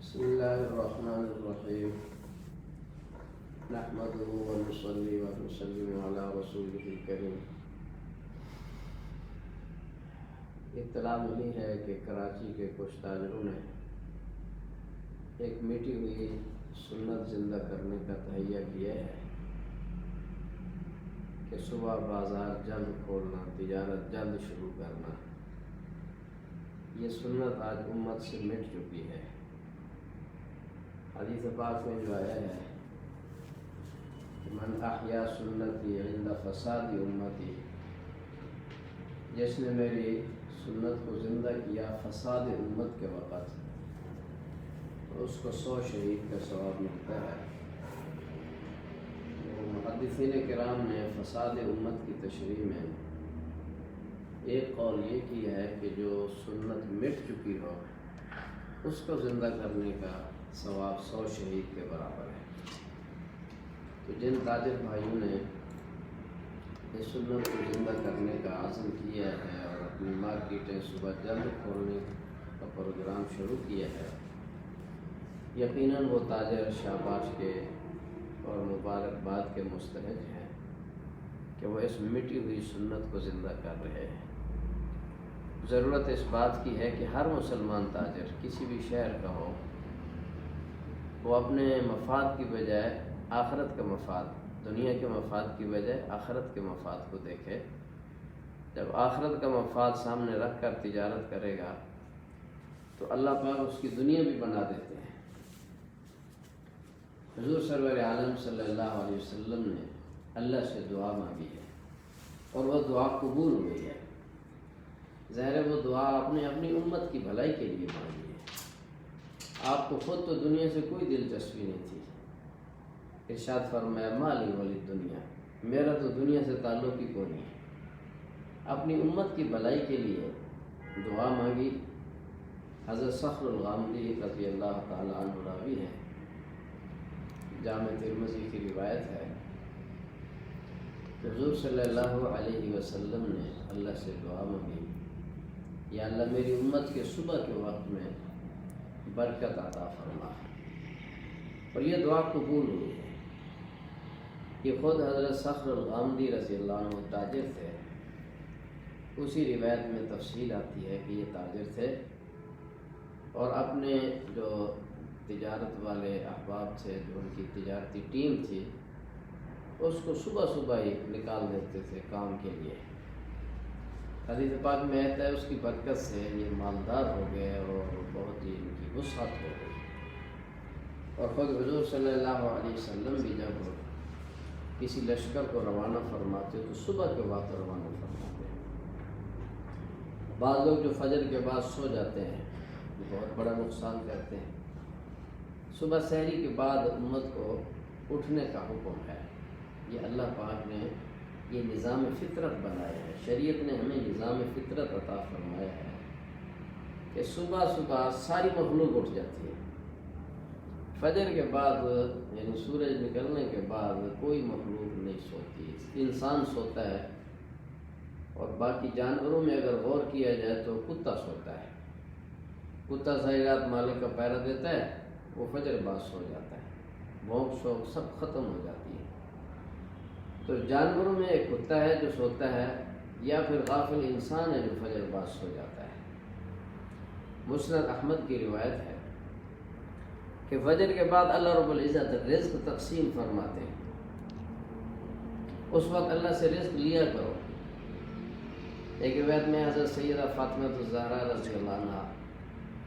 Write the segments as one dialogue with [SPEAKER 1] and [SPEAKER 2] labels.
[SPEAKER 1] بسم اللہ الرحمن الرحیم نحمده ونصلي ونسلم علی رسولہ الکریم۔ اطلاع ملی ہے کہ کراچی کے کچھ تاجروں نے ایک مٹی ہوئی سنت زندہ کرنے کا تہیہ کیا ہے کہ صبح بازار جلد کھولنا، تجارت جلد شروع کرنا۔ یہ سنت آج امت سے مٹ چکی ہے۔ حدیث پاک میں جو آیا ہے کہ من احیا سنتی عند فساد امتی، جس نے میری سنت کو زندہ کیا فساد امت کے وقت، اس کو 100 شہید کا ثواب ملتا ہے۔ محدثین کرام نے فساد امت کی تشریح میں ایک قول یہ کیا ہے کہ جو سنت مٹ چکی ہو اس کو زندہ کرنے کا ثواب 100 شہید کے برابر ہے۔ تو جن تاجر بھائیوں نے اس سنت کو زندہ کرنے کا عزم کیا ہے اور اپنی مارکیٹیں صبح جلد کھولنے کا پروگرام شروع کیا ہے، یقیناً وہ تاجر شاباش کے اور مبارکباد کے مستحق ہیں کہ وہ اس مٹی ہوئی سنت کو زندہ کر رہے ہیں۔ ضرورت اس بات کی ہے کہ ہر مسلمان تاجر کسی بھی شہر کا ہو، وہ اپنے مفاد کی بجائے آخرت کا مفاد، دنیا کے مفاد کی بجائے آخرت کے مفاد کو دیکھے۔ جب آخرت کا مفاد سامنے رکھ کر تجارت کرے گا تو اللہ پاک اس کی دنیا بھی بنا دیتے ہیں۔ حضور سرور عالم صلی اللہ علیہ وسلم نے اللہ سے دعا مانگی ہے اور وہ دعا قبول ہوئی ہے۔ ظاہر ہے وہ دعا اپنی امت کی بھلائی کے لیے مانگی ہے۔ آپ کو خود تو دنیا سے کوئی دلچسپی نہیں تھی۔ ارشاد فرمایا مالی ولی دنیا، میرا تو دنیا سے تعلق ہی کوئی نہیں ہے۔ اپنی امت کی بھلائی کے لیے دعا مانگی۔ حضرت صخر الغامدی رضی اللہ تعالی عنہ راوی ہیں، جامع ترمذی کی روایت ہے کہ حضور صلی اللہ علیہ وسلم نے اللہ سے دعا مانگی، یا اللہ میری امت کے صبح کے وقت میں برکت عطا فرما، اور یہ دعا قبول ہوئی ہے۔ یہ خود حضرت صخر الغامدی رضی اللہ عنہ تاجر تھے۔ اسی روایت میں تفصیل آتی ہے کہ یہ تاجر تھے اور اپنے جو تجارت والے احباب تھے، جو ان کی تجارتی ٹیم تھی، اس کو صبح صبح ہی نکال دیتے تھے کام کے لیے۔ حدیث پاک میں آتا ہے اس کی برکت سے یہ مالدار ہو گئے اور بہت ہی ان کی وسعت ہو گئی۔ اور خود حضور صلی اللہ علیہ وسلم بھی جب کسی لشکر کو روانہ فرماتے تو صبح کے وقت روانہ فرماتے ہیں۔ بعض لوگ جو فجر کے بعد سو جاتے ہیں وہ بہت بڑا نقصان کرتے ہیں۔ صبح سحری کے بعد امت کو اٹھنے کا حکم ہے۔ یہ اللہ پاک نے یہ نظام فطرت بنایا ہے۔ شریعت نے ہمیں نظام فطرت عطا فرمایا ہے کہ صبح صبح ساری مخلوق اٹھ جاتی ہے۔ فجر کے بعد یعنی سورج نکلنے کے بعد کوئی مخلوق نہیں سوتی، انسان سوتا ہے، اور باقی جانوروں میں اگر غور کیا جائے تو کتا سوتا ہے۔ کتا ساری رات مالک کا پہرا دیتا ہے، وہ فجر بعد سو جاتا ہے، بھونک شوق سب ختم ہو جاتی ہے۔ تو جانوروں میں ایک کتا ہے جو سوتا ہے، یا پھر غافل انسان ہے جو فجر بعد سو جاتا ہے۔ مسند احمد کی روایت ہے کہ فجر کے بعد اللہ رب العزت رزق تقسیم فرماتے ہیں۔ اس وقت اللہ سے رزق لیا کرو۔ ایک روایت میں حضرت سیدہ فاطمہ الزہرا رضی اللہ عنہا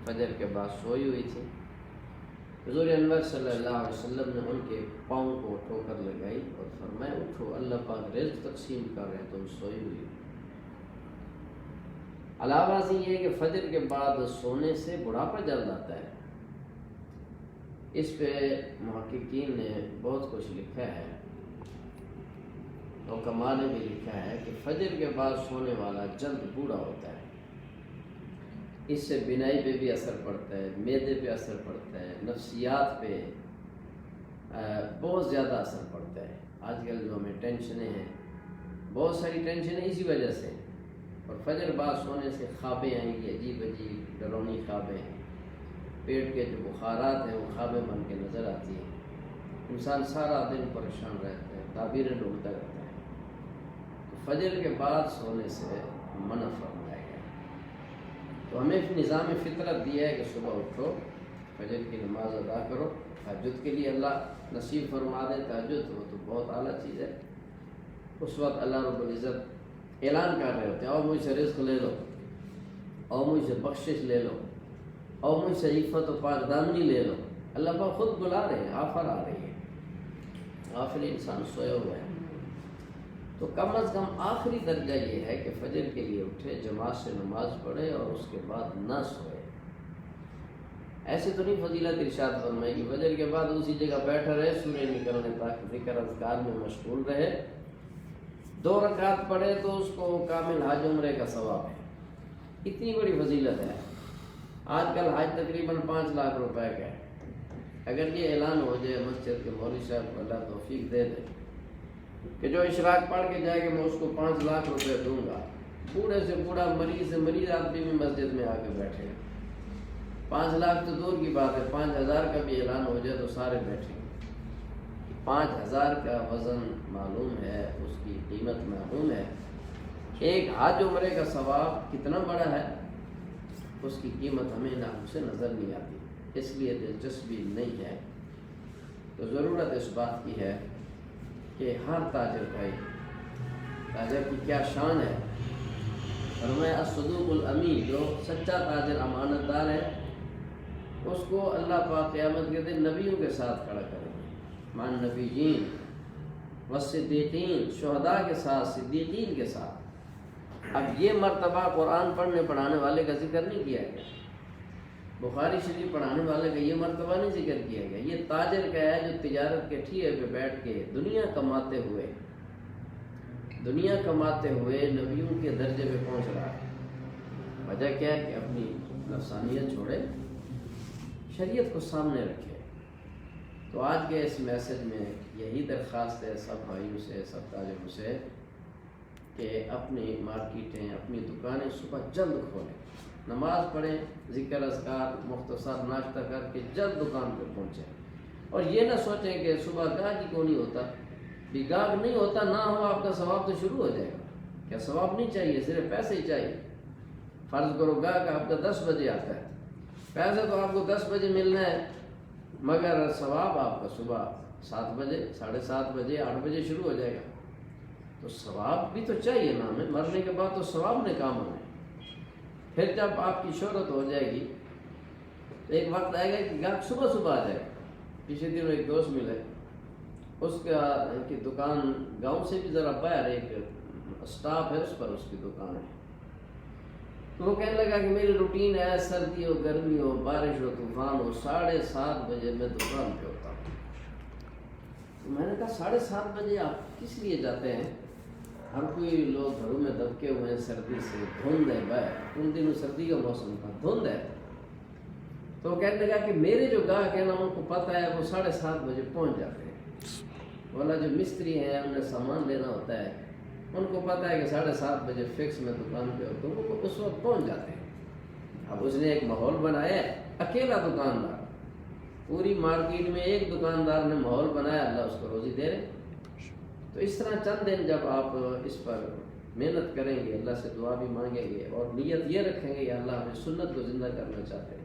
[SPEAKER 1] فجر کے بعد سوئی ہوئی تھی۔ حضور انور صلی اللہ علیہ وسلم نے ان کے پاؤں کو ٹھوکر لگائی اور فرمایا اٹھو، اللہ پاک رزق تقسیم کر رہے ہیں، تم سوئی ہوئی۔ علاوہ سے یہ کہ فجر کے بعد سونے سے بڑھاپا جلد آتا ہے۔ اس پہ محققین نے بہت کچھ لکھا ہے، حکماء نے بھی لکھا ہے کہ فجر کے بعد سونے والا جلد بوڑھا ہوتا ہے۔ اس سے بینائی پہ بھی اثر پڑتا ہے، معدے پہ اثر پڑتا ہے، نفسیات پہ بہت زیادہ اثر پڑتا ہے۔ آج کل جو ہمیں ٹینشنیں ہیں، بہت ساری ٹینشنیں اسی وجہ سے، اور فجر بعد سونے سے خوابیں آئیں گی، عجیب عجیب ڈرونی خوابیں، پیٹ کے جو بخارات ہیں وہ خوابیں بن کے نظر آتی ہیں، انسان سارا دن پریشان رہتا ہے، تعبیریں ڈھونڈتا رہتا ہے۔ تو فجر کے بعد سونے سے منع فرمایا گیا۔ تو ہمیں نظام فطرت دیا ہے کہ صبح اٹھو، فجر کی نماز ادا کرو، تہجد کے لیے اللہ نصیب فرما دے تہجد، وہ تو بہت اعلیٰ چیز ہے۔ اس وقت اللہ رب العزت اعلان کر رہے ہوتے ہیں، اور مجھ سے رزق لے لو، اور مجھ سے بخشش لے لو، اور مجھ سے عفت و پاکدامنی لے لو۔ اللہ پاک خود بلا رہے ہیں، آفر آ رہی ہے، غافل انسان سویا ہوا ہے۔ تو کم از کم آخری درجہ یہ ہے کہ فجر کے لیے اٹھے، جماعت سے نماز پڑھے اور اس کے بعد نہ سوئے۔ ایسے تو نہیں فضیلت ارشاد فرمائے کہ فجر کے بعد اسی جگہ بیٹھا رہے، سورج نکلنے تک ذکر اذکار میں مشغول رہے، 2 رکعت پڑھے تو اس کو کامل حج عمرے کا ثواب ہے۔ اتنی بڑی فضیلت ہے۔ آج کل حج تقریباً 5 لاکھ روپے کا ہے۔ اگر یہ اعلان ہو جائے مسجد کے مولوی صاحب کو اللہ توفیق دے دے کہ جو اشراق پڑھ کے جائے کہ میں اس کو 5 لاکھ روپے دوں گا، بوڑھے سے بوڑھا مریض سے مریض آدمی بھی مسجد میں آ کے بیٹھے گا۔ 5 لاکھ تو دور کی بات ہے، 5000 کا بھی اعلان ہو جائے تو سارے بیٹھیں گے۔ 5000 کا وزن معلوم ہے، اس کی قیمت معلوم ہے۔ ایک حج عمرے کا ثواب کتنا بڑا ہے، اس کی قیمت ہمیں نام سے نظر نہیں آتی، اس لیے دلچسپی نہیں ہے۔ تو ضرورت اس بات کی ہے کہ ہر تاجر بھائی، تاجر کی کیا شان ہے، فرمایا الصدوق الامین، جو سچا تاجر امانت دار ہے اس کو اللہ پاک قیامت کے دن نبیوں کے ساتھ کھڑا کریں گے، مان نبیین والصدیقین، شہداء کے ساتھ، صدیقین کے ساتھ۔ اب یہ مرتبہ قرآن پڑھنے پڑھانے والے کا ذکر نہیں کیا گیا، بخاری شریف پڑھانے والے کا یہ مرتبہ نہیں ذکر کیا گیا، یہ تاجر کا ہے جو تجارت کے ٹھیے پہ بیٹھ کے دنیا کماتے ہوئے نبیوں کے درجے پہ پہنچ رہا ہے۔ وجہ کیا ہے کہ اپنی نفسانیت چھوڑے، شریعت کو سامنے رکھے۔ تو آج کے اس میسج میں یہی درخواست ہے سب بھائیوں سے، سب تاجروں سے، کہ اپنی مارکیٹیں، اپنی دکانیں صبح جلد کھولیں، نماز پڑھیں، ذکر اذکار مختصر ناشتہ کر کے جلد دکان پہ پہنچیں۔ اور یہ نہ سوچیں کہ صبح گاہک ہی کیوں نہیں ہوتا، بھی گاہک نہیں ہوتا نہ ہو آپ کا ثواب تو شروع ہو جائے گا۔ کیا ثواب نہیں چاہیے، صرف پیسے ہی چاہیے۔ فرض کرو گاہک آپ کا 10 بجے آتا ہے، پیسے تو آپ کو 10 بجے ملنا ہے، مگر ثواب آپ کا صبح 7 بجے، 7:30 بجے، 8 بجے شروع ہو جائے گا۔ تو ثواب بھی تو چاہیے نا ہمیں، مرنے کے بعد تو ثواب نے کام ہونا ہے۔ پھر جب آپ کی شہرت ہو جائے گی تو ایک وقت آئے گا کہ گاہک صبح آ جائے گا۔ پچھلے دن ایک دوست ملے، اس کا کی دکان گاؤں سے بھی ذرا باہر، ایک اسٹاف ہے اس پر، اس کی دکان ہے۔ تو وہ کہنے لگا کہ میری روٹین ہے، سردی ہو، گرمی ہو، بارش ہو، طوفان ہو، 7:30 بجے میں دکان پہ ہوتا ہوں۔ تو میں نے کہا 7:30 بجے آپ کس لیے جاتے ہیں؟ ہر کوئی لوگ گھروں میں دبکے ہوئے ہیں سردی سے، دھند ہے باہر، ان دنوں سردی کا موسم تھا، دھند ہے۔ تو کہنے لگا کہ میرے جو گاہک ہیں نا ان کو پتہ ہے وہ 7:30 بجے پہنچ جاتے ہیں، والا جو مستری ہیں انہیں سامان لینا ہوتا ہے، ان کو پتہ ہے کہ 7:30 بجے فکس میں دکان پہ ہوتا ہوں، وہ اس وقت پہنچ جاتے ہیں۔ اب اس نے ایک ماحول بنایا ہے، اکیلا دکاندار، پوری مارکیٹ میں ایک دکاندار نے ماحول بنایا، اللہ اس کو روزی دے رہے۔ تو اس طرح چند دن جب آپ اس پر محنت کریں گے، اللہ سے دعا بھی مانگیں گے اور نیت یہ رکھیں گے کہ اللہ ہمیں سنت کو زندہ کرنا چاہتے ہیں،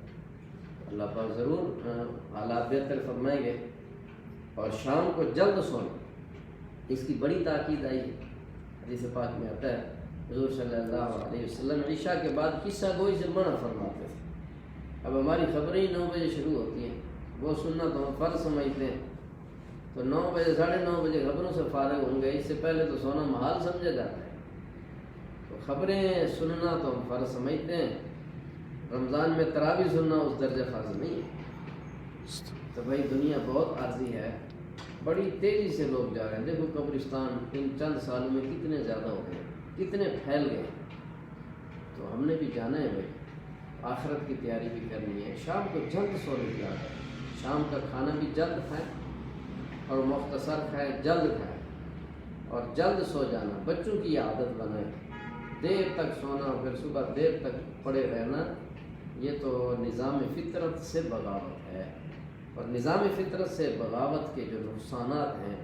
[SPEAKER 1] اللہ پاک ضرور حالات بہتر فرمائیں گے۔ اور شام کو جلد سونا، اس کی بڑی تاکید آئی ہے، حدیث پاک میں آتا ہے حضور صلی اللہ علیہ وسلم عشاء کے بعد قصہ گوئی سے منع فرماتے تھے۔ اب ہماری خبریں ہی 9 بجے شروع ہوتی ہیں، وہ سننا تو ہم فرض سمجھتے ہیں، تو 9 بجے 9:30 بجے خبروں سے فارغ ہوں گے، اس سے پہلے تو سونا محال سمجھا جاتا ہے۔ تو خبریں سننا تو ہم فرض سمجھتے ہیں، رمضان میں تراویح سننا اس درجہ فرض نہیں ہے۔ تو بھائی دنیا بہت عارضی ہے، بڑی تیزی سے لوگ جا رہے ہیں۔ دیکھو قبرستان ان چند سالوں میں کتنے زیادہ ہو گئے، کتنے پھیل گئے۔ تو ہم نے بھی جانا ہے بھائی، آخرت کی تیاری بھی کرنی ہے۔ شام کو جلد سونے کی عادت ہے، شام کا کھانا بھی جلد کھائیں اور مختصر کھائیں، جلد کھائیں اور جلد سو جانا۔ بچوں کی عادت بنائیں، دیر تک سونا، پھر صبح دیر تک پڑے رہنا، یہ تو نظام فطرت سے بغاوت ہے، اور نظام فطرت سے بغاوت کے جو نقصانات ہیں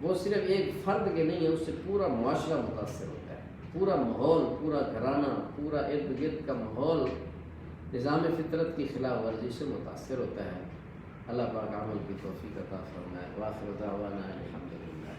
[SPEAKER 1] وہ صرف ایک فرد کے نہیں ہے، اس سے پورا معاشرہ متاثر ہوتا ہے، پورا ماحول، پورا گھرانہ، پورا ارد گرد کا ماحول نظام فطرت کی خلاف ورزی سے متاثر ہوتا ہے۔ اللہ پاک عمل کی توفیق عطا فرمائے۔ وآخر دعوانا الحمدللہ۔